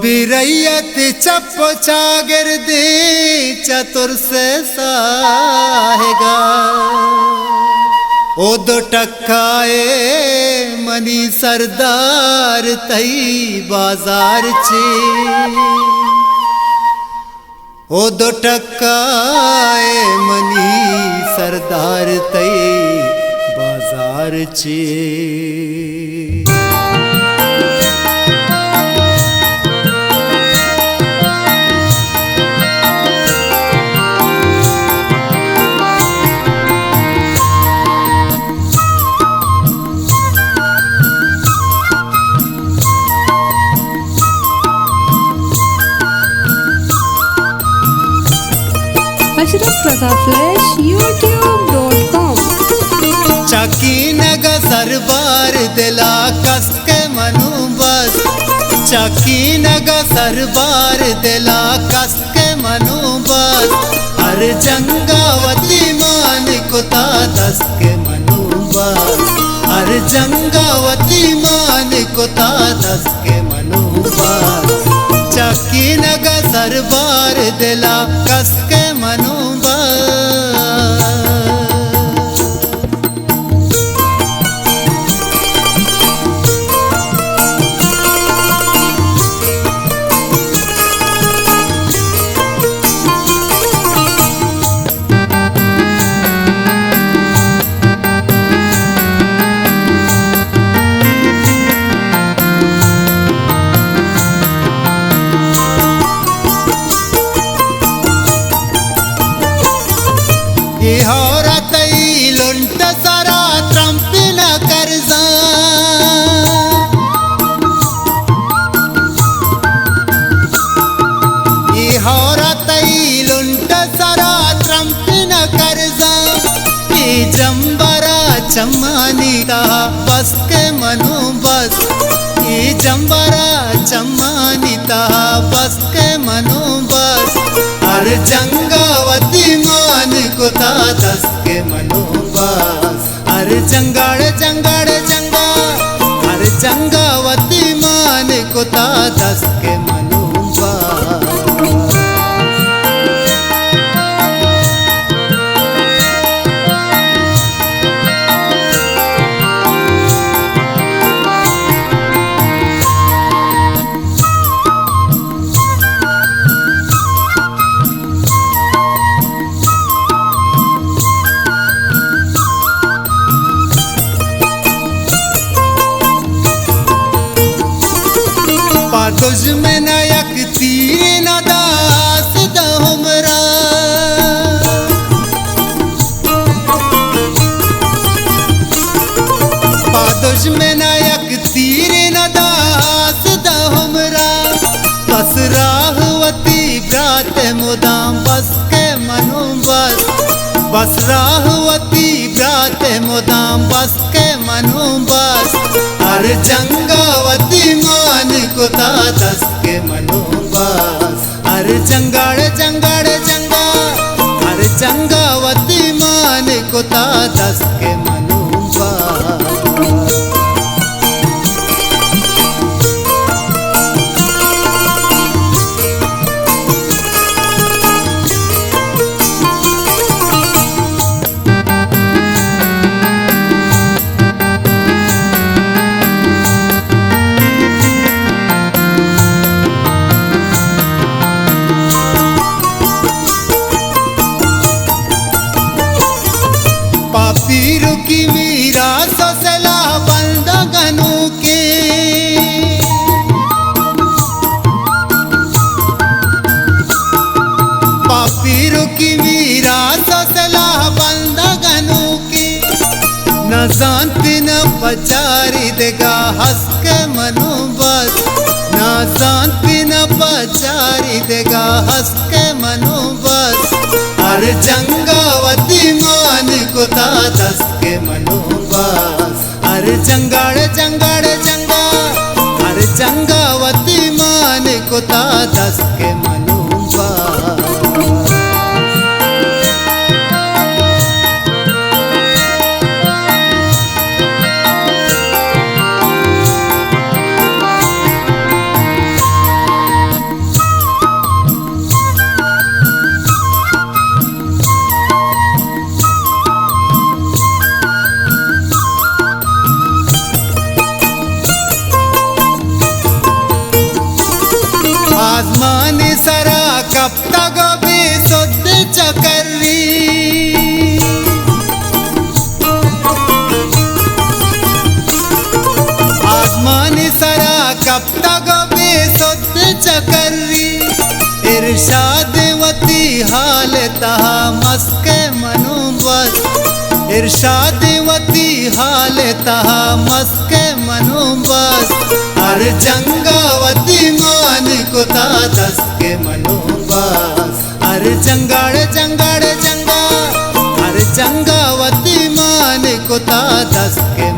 बिरैयत चप चागिर्दे चतुर से साहेगा ओ दो टक्काए मनी सरदार तई बाजार चे ओ दो टक्काए मनी सरदार तई बाजार चे। अशरफ रज़ा फ्लैश youtube.com। चाकी नग सरबार दिला कस के मनु बस, चाकी नग सरबार दिला कस के मनु बस, हर जंगावती मान कुता दस के मनु बस, हर जंगावती मान कुता दस के मनु बस, चाकी नग सरबार दिला कस के मनु बस। होरतई लुंट सरा त्रंपिन करजा, होरतई लुंट सरा त्रंपिन करजा, जंबरा चम्मानीता बस के मनु बस, जंबरा चम्मानीता बस के मनु बस, हर जंगावती मान कुता दस के मनु बस, हर जंगाड़ जंगाड़ जंगा, हर जंगावती मान कुता दस के मनु बस। तुझ में नायक तीर न दास हमरा, तुझ में नायक तीर न दास हमरा, बस राहवती व्रात मुदाम बस के मनु बस, बस राहवती व्रात मुदाम बस के मनु बस, हर जंगावती मान कुता दस के मनु बस, हर जंगाड़ जंगाड़ जंगा, हर जंगावती मान कुता दस के मनु बस। पापीरू की मीरा ससला बंद गनु के, पापीरू की मीरा ससला बंद गनु के, न जानती न पचारी देगा हंस के मनु बस, न जानती न पचारी देगा हंस के मनु बस, हर जंगावती मान कुता दस के मनु बस, हर जंगाड़ जंगाड़ जंगा, हर जंगावती मान कुता दस के मनु बस। इरशादवती हाल तहा मस्के मनु बस हर जंगावती मान को ता दस के मनु बस हर जंगाड़ जंगाड़ जंगा हर जंगावती मान को ता दस के